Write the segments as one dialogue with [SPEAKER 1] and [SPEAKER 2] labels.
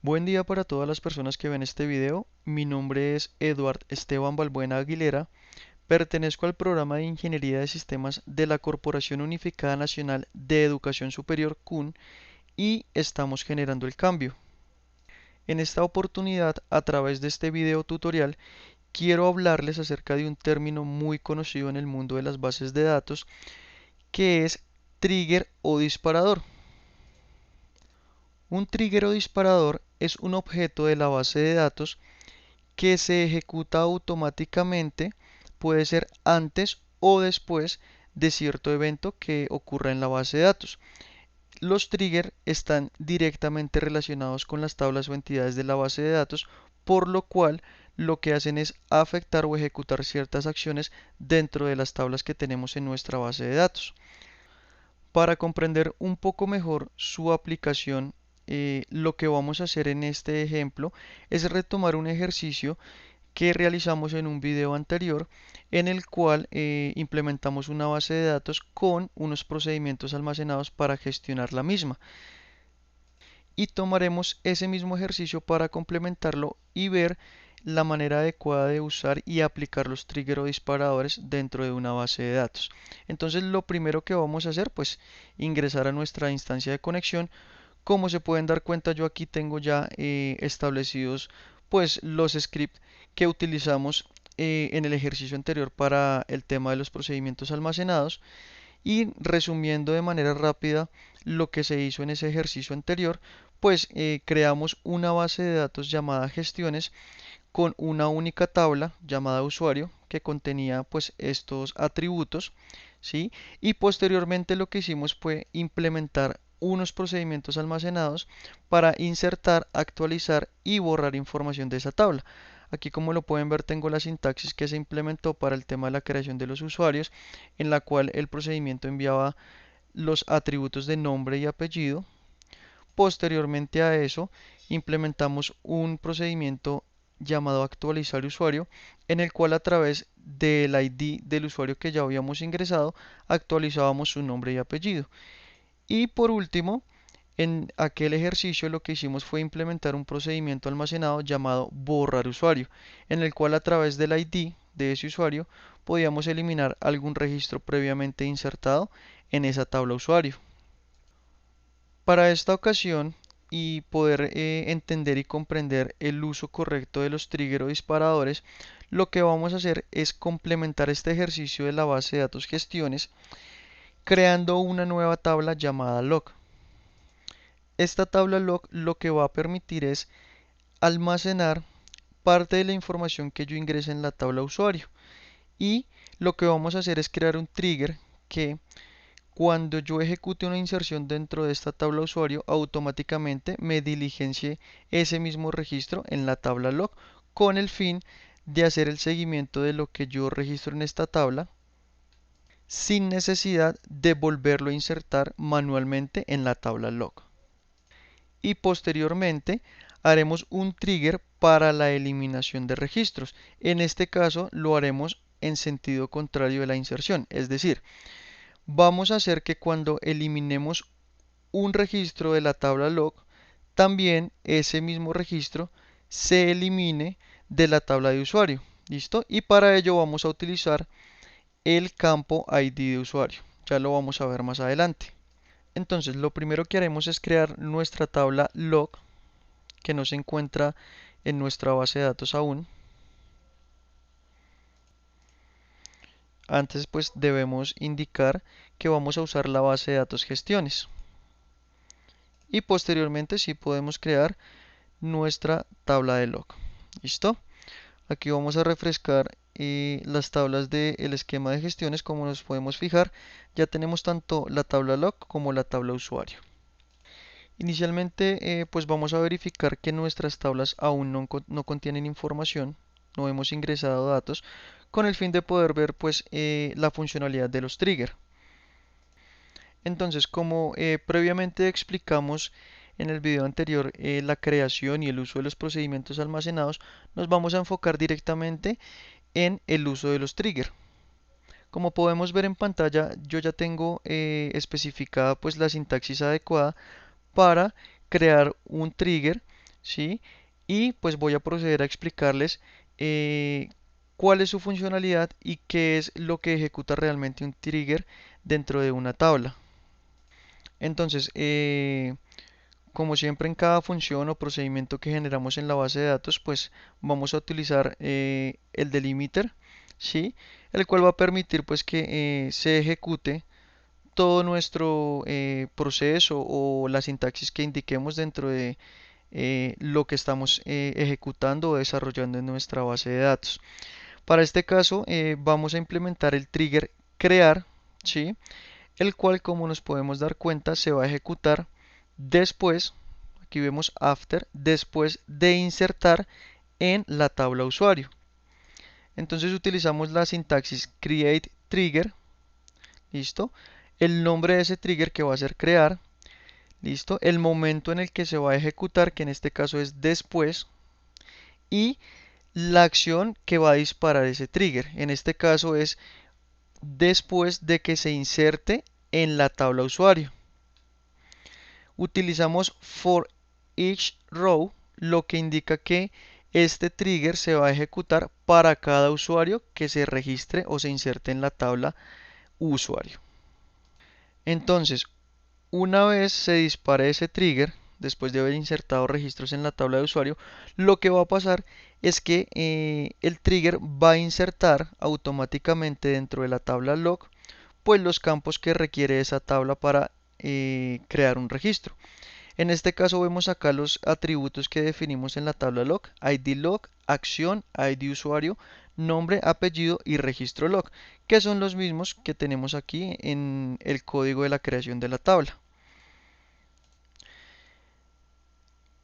[SPEAKER 1] Buen día para todas las personas que ven este video. Mi nombre es Eduard Esteban Balbuena Aguilera. Pertenezco al programa de Ingeniería de Sistemas de la Corporación Unificada Nacional de Educación Superior CUN y estamos generando el cambio. En esta oportunidad, a través de este video tutorial, quiero hablarles acerca de un término muy conocido en el mundo de las bases de datos, que es trigger o disparador. Un trigger o disparador es un objeto de la base de datos que se ejecuta automáticamente, puede ser antes o después de cierto evento que ocurra en la base de datos. Los triggers están directamente relacionados con las tablas o entidades de la base de datos, por lo cual lo que hacen es afectar o ejecutar ciertas acciones dentro de las tablas que tenemos en nuestra base de datos. Para comprender un poco mejor su aplicación, lo que vamos a hacer en este ejemplo es retomar un ejercicio que realizamos en un video anterior en el cual implementamos una base de datos con unos procedimientos almacenados para gestionar la misma. Y tomaremos ese mismo ejercicio para complementarlo y ver la manera adecuada de usar y aplicar los trigger o disparadores dentro de una base de datos. Entonces lo primero que vamos a hacer pues ingresar a nuestra instancia de conexión. Como se pueden dar cuenta, yo aquí tengo ya establecidos pues los scripts que utilizamos en el ejercicio anterior para el tema de los procedimientos almacenados. Y resumiendo de manera rápida lo que se hizo en ese ejercicio anterior, pues creamos una base de datos llamada gestiones con una única tabla llamada usuario que contenía pues estos atributos, ¿sí? Y posteriormente lo que hicimos fue implementar unos procedimientos almacenados para insertar, actualizar y borrar información de esa tabla. Aquí, como lo pueden ver, tengo la sintaxis que se implementó para el tema de la creación de los usuarios, en la cual el procedimiento enviaba los atributos de nombre y apellido. Posteriormente a eso, implementamos un procedimiento llamado actualizar usuario, en el cual a través del ID del usuario que ya habíamos ingresado, actualizábamos su nombre y apellido. Y por último, en aquel ejercicio lo que hicimos fue implementar un procedimiento almacenado llamado borrar usuario, en el cual a través del ID de ese usuario podíamos eliminar algún registro previamente insertado en esa tabla usuario. Para esta ocasión y poder entender y comprender el uso correcto de los trigger o disparadores, lo que vamos a hacer es complementar este ejercicio de la base de datos gestiones creando una nueva tabla llamada log. Esta tabla log lo que va a permitir es almacenar parte de la información que yo ingrese en la tabla usuario. Y lo que vamos a hacer es crear un trigger que cuando yo ejecute una inserción dentro de esta tabla usuario, automáticamente me diligencie ese mismo registro en la tabla log con el fin de hacer el seguimiento de lo que yo registro en esta tabla sin necesidad de volverlo a insertar manualmente en la tabla log. Y posteriormente haremos un trigger para la eliminación de registros. En este caso lo haremos en sentido contrario de la inserción, es decir, vamos a hacer que cuando eliminemos un registro de la tabla log, también ese mismo registro se elimine de la tabla de usuario. ¿Listo? Y para ello vamos a utilizar el campo ID de usuario. Ya lo vamos a ver más adelante. Entonces, lo primero que haremos es crear nuestra tabla log que no se encuentra en nuestra base de datos aún. Antes, pues debemos indicar que vamos a usar la base de datos gestiones. Y posteriormente sí podemos crear nuestra tabla de log. ¿Listo? Aquí vamos a refrescar las tablas del esquema de gestiones. Como nos podemos fijar, ya tenemos tanto la tabla log como la tabla usuario. Inicialmente, pues vamos a verificar que nuestras tablas aún no contienen información, no hemos ingresado datos, con el fin de poder ver pues la funcionalidad de los triggers. Entonces, como previamente explicamos en el video anterior la creación y el uso de los procedimientos almacenados, nos vamos a enfocar directamente en el uso de los triggers. Como podemos ver en pantalla, yo ya tengo especificada pues la sintaxis adecuada para crear un trigger ¿sí? Y pues voy a proceder a explicarles eh, cuál es su funcionalidad y qué es lo que ejecuta realmente un trigger dentro de una tabla. Entonces, como siempre en cada función o procedimiento que generamos en la base de datos, pues vamos a utilizar el delimiter, ¿sí? El cual va a permitir pues que se ejecute todo nuestro proceso o la sintaxis que indiquemos dentro de lo que estamos ejecutando o desarrollando en nuestra base de datos. Para este caso vamos a implementar el trigger crear, ¿sí? El cual, como nos podemos dar cuenta, se va a ejecutar después, aquí vemos after, después de insertar en la tabla usuario. Entonces utilizamos la sintaxis create trigger, listo, el nombre de ese trigger que va a ser crear, listo, el momento en el que se va a ejecutar, que en este caso es después, y la acción que va a disparar ese trigger. En este caso es después de que se inserte en la tabla usuario. Utilizamos for each row, lo que indica que este trigger se va a ejecutar para cada usuario que se registre o se inserte en la tabla usuario. Entonces, una vez se dispare ese trigger, después de haber insertado registros en la tabla de usuario, lo que va a pasar es que el trigger va a insertar automáticamente dentro de la tabla log, pues los campos que requiere esa tabla para crear un registro. En este caso vemos acá los atributos que definimos en la tabla log: ID log, acción, ID usuario, nombre, apellido y registro log, que son los mismos que tenemos aquí en el código de la creación de la tabla.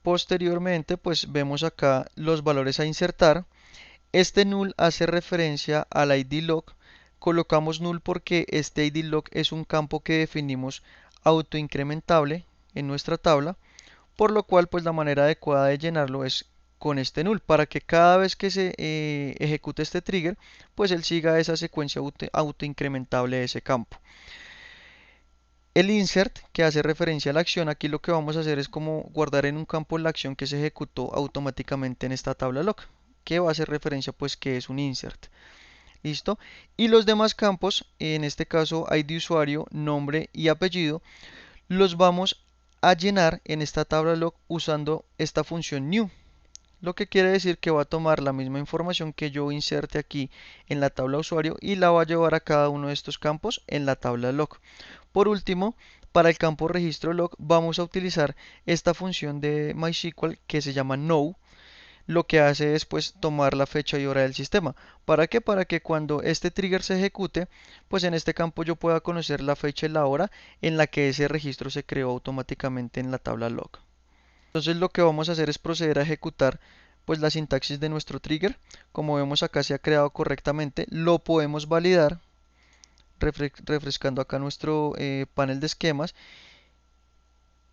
[SPEAKER 1] Posteriormente, pues vemos acá los valores a insertar. Este null hace referencia al ID log. Colocamos null porque este ID log es un campo que definimos autoincrementable en nuestra tabla, por lo cual pues la manera adecuada de llenarlo es con este null, para que cada vez que se ejecute este trigger, pues él siga esa secuencia autoincrementable de ese campo. El insert, que hace referencia a la acción, aquí lo que vamos a hacer es como guardar en un campo la acción que se ejecutó automáticamente en esta tabla log, que va a hacer referencia pues que es un insert. ¿Listo? Y los demás campos, en este caso ID usuario, nombre y apellido, los vamos a llenar en esta tabla log usando esta función new. Lo que quiere decir que va a tomar la misma información que yo inserte aquí en la tabla usuario y la va a llevar a cada uno de estos campos en la tabla log. Por último, para el campo registro log vamos a utilizar esta función de MySQL que se llama now. Lo que hace es pues tomar la fecha y hora del sistema. ¿Para qué? Para que cuando este trigger se ejecute, pues en este campo yo pueda conocer la fecha y la hora en la que ese registro se creó automáticamente en la tabla log. Entonces lo que vamos a hacer es proceder a ejecutar pues la sintaxis de nuestro trigger. Como vemos acá se ha creado correctamente. Lo podemos validar refrescando acá nuestro panel de esquemas.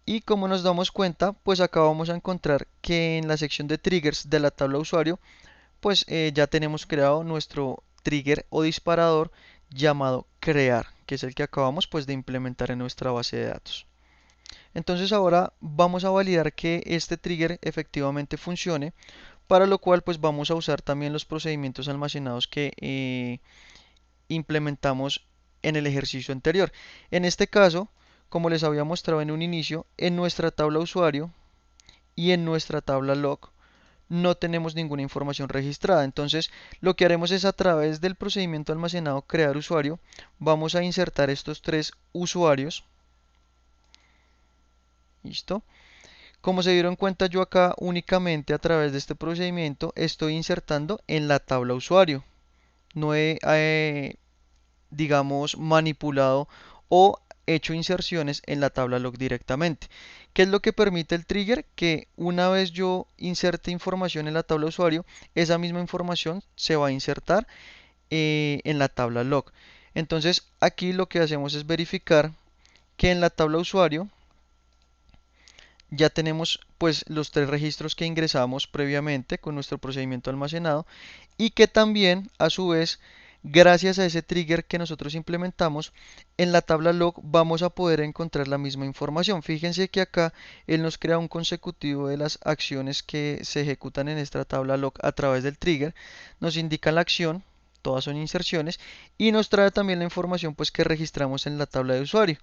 [SPEAKER 1] Y como nos damos cuenta, pues acá vamos a encontrar que en la sección de triggers de la tabla usuario, pues ya tenemos creado nuestro trigger o disparador llamado crear, que es el que acabamos pues de implementar en nuestra base de datos. Entonces ahora vamos a validar que este trigger efectivamente funcione, para lo cual pues vamos a usar también los procedimientos almacenados que implementamos en el ejercicio anterior. En este caso, como les había mostrado en un inicio, en nuestra tabla usuario y en nuestra tabla log no tenemos ninguna información registrada. Entonces, lo que haremos es a través del procedimiento almacenado crear usuario, vamos a insertar estos tres usuarios. ¿Listo? Como se dieron cuenta, yo acá únicamente a través de este procedimiento estoy insertando en la tabla usuario. No he, digamos, manipulado o hecho inserciones en la tabla log directamente. ¿Qué es lo que permite el trigger? Que una vez yo inserte información en la tabla usuario, esa misma información se va a insertar en la tabla log. Entonces aquí lo que hacemos es verificar que en la tabla usuario ya tenemos pues los tres registros que ingresamos previamente con nuestro procedimiento almacenado y que también a su vez gracias a ese trigger que nosotros implementamos, en la tabla log vamos a poder encontrar la misma información. Fíjense que acá él nos crea un consecutivo de las acciones que se ejecutan en esta tabla log a través del trigger. Nos indica la acción, todas son inserciones, y nos trae también la información pues que registramos en la tabla de usuario.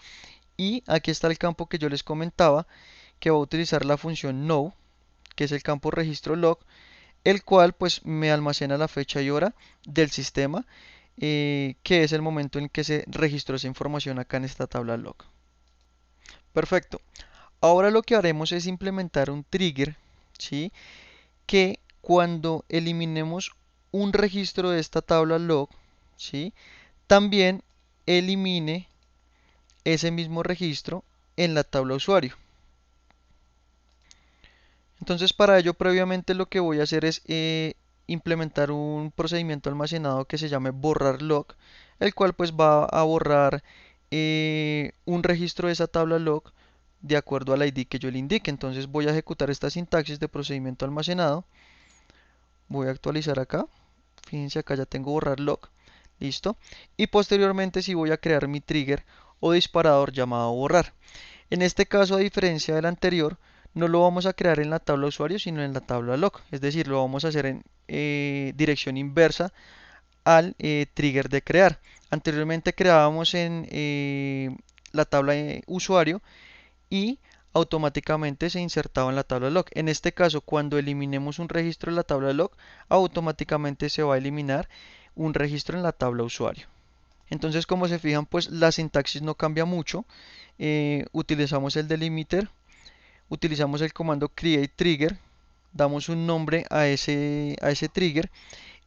[SPEAKER 1] Y aquí está el campo que yo les comentaba, que va a utilizar la función now, que es el campo registro log, el cual pues me almacena la fecha y hora del sistema, que es el momento en que se registró esa información acá en esta tabla log. Perfecto. Ahora lo que haremos es implementar un trigger, ¿sí? Que cuando eliminemos un registro de esta tabla log, ¿sí? También elimine ese mismo registro en la tabla usuario. Entonces para ello previamente lo que voy a hacer es implementar un procedimiento almacenado que se llame borrar log, el cual pues va a borrar un registro de esa tabla log de acuerdo al ID que yo le indique. Entonces voy a ejecutar esta sintaxis de procedimiento almacenado, voy a actualizar acá, fíjense acá ya tengo borrar log, listo, y posteriormente sí voy a crear mi trigger o disparador llamado borrar. En este caso, a diferencia del anterior, no lo vamos a crear en la tabla usuario, sino en la tabla log. Es decir, lo vamos a hacer en dirección inversa al trigger de crear. Anteriormente creábamos en la tabla usuario y automáticamente se insertaba en la tabla log. En este caso, cuando eliminemos un registro en la tabla log, automáticamente se va a eliminar un registro en la tabla usuario. Entonces, como se fijan, pues la sintaxis no cambia mucho. Utilizamos el delimiter, utilizamos el comando create trigger, damos un nombre a ese trigger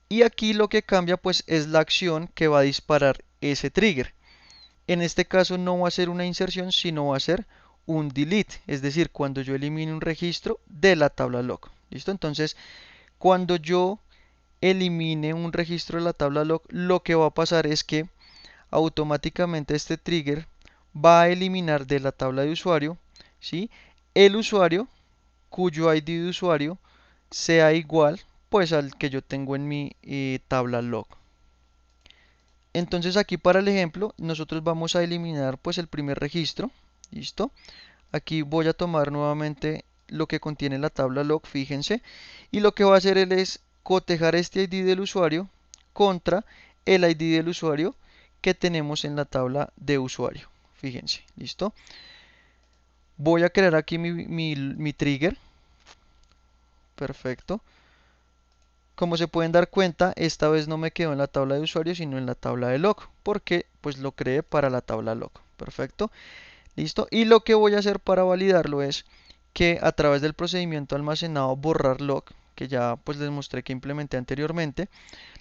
[SPEAKER 1] y aquí lo que cambia pues es la acción que va a disparar ese trigger. En este caso no va a ser una inserción, sino va a ser un delete, es decir, cuando yo elimine un registro de la tabla log. ¿Listo? Entonces, cuando yo elimine un registro de la tabla log, lo que va a pasar es que automáticamente este trigger va a eliminar de la tabla de usuario, ¿sí? El usuario cuyo ID de usuario sea igual pues al que yo tengo en mi tabla log. Entonces aquí para el ejemplo nosotros vamos a eliminar pues el primer registro, ¿listo? Aquí voy a tomar nuevamente lo que contiene la tabla log, fíjense, y lo que va a hacer él es cotejar este ID del usuario contra el ID del usuario que tenemos en la tabla de usuario. Fíjense, ¿listo? Voy a crear aquí mi trigger. Perfecto. Como se pueden dar cuenta, esta vez no me quedó en la tabla de usuario, sino en la tabla de log, porque pues lo creé para la tabla log. Perfecto. ¿Listo? Y lo que voy a hacer para validarlo es que a través del procedimiento almacenado borrar log, que ya pues les mostré que implementé anteriormente,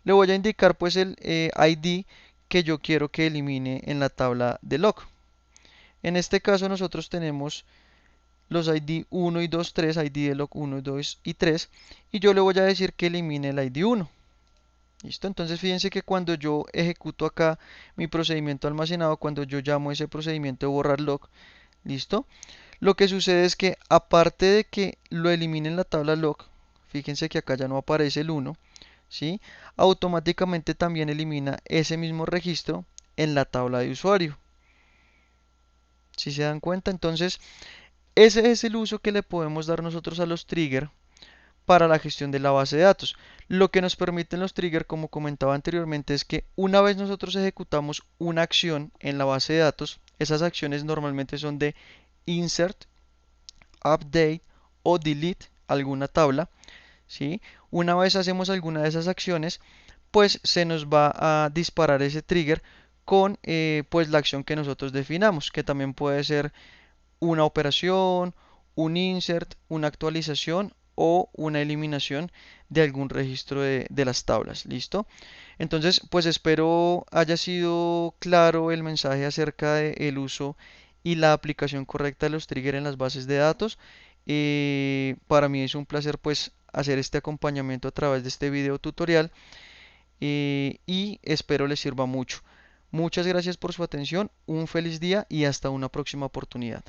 [SPEAKER 1] le voy a indicar pues el ID que yo quiero que elimine en la tabla de log. En este caso nosotros tenemos los ID 1 y 2, 3, ID de log 1, 2 y 3, y yo le voy a decir que elimine el ID 1. ¿Listo? Entonces fíjense que cuando yo ejecuto acá mi procedimiento almacenado, cuando yo llamo ese procedimiento de borrar log, ¿listo? Lo que sucede es que aparte de que lo elimine en la tabla log, fíjense que acá ya no aparece el 1, ¿sí? Automáticamente también elimina ese mismo registro en la tabla de usuario. Si se dan cuenta, entonces ese es el uso que le podemos dar nosotros a los triggers para la gestión de la base de datos. Lo que nos permiten los triggers, como comentaba anteriormente, es que una vez nosotros ejecutamos una acción en la base de datos, esas acciones normalmente son de insert, update o delete alguna tabla, ¿sí? Una vez hacemos alguna de esas acciones, pues se nos va a disparar ese trigger con pues la acción que nosotros definamos, que también puede ser una operación, un insert, una actualización o una eliminación de algún registro de las tablas. ¿Listo? Entonces, pues espero haya sido claro el mensaje acerca del uso y la aplicación correcta de los triggers en las bases de datos. Para mí es un placer pues hacer este acompañamiento a través de este video tutorial y espero les sirva mucho. Muchas gracias por su atención, un feliz día y hasta una próxima oportunidad.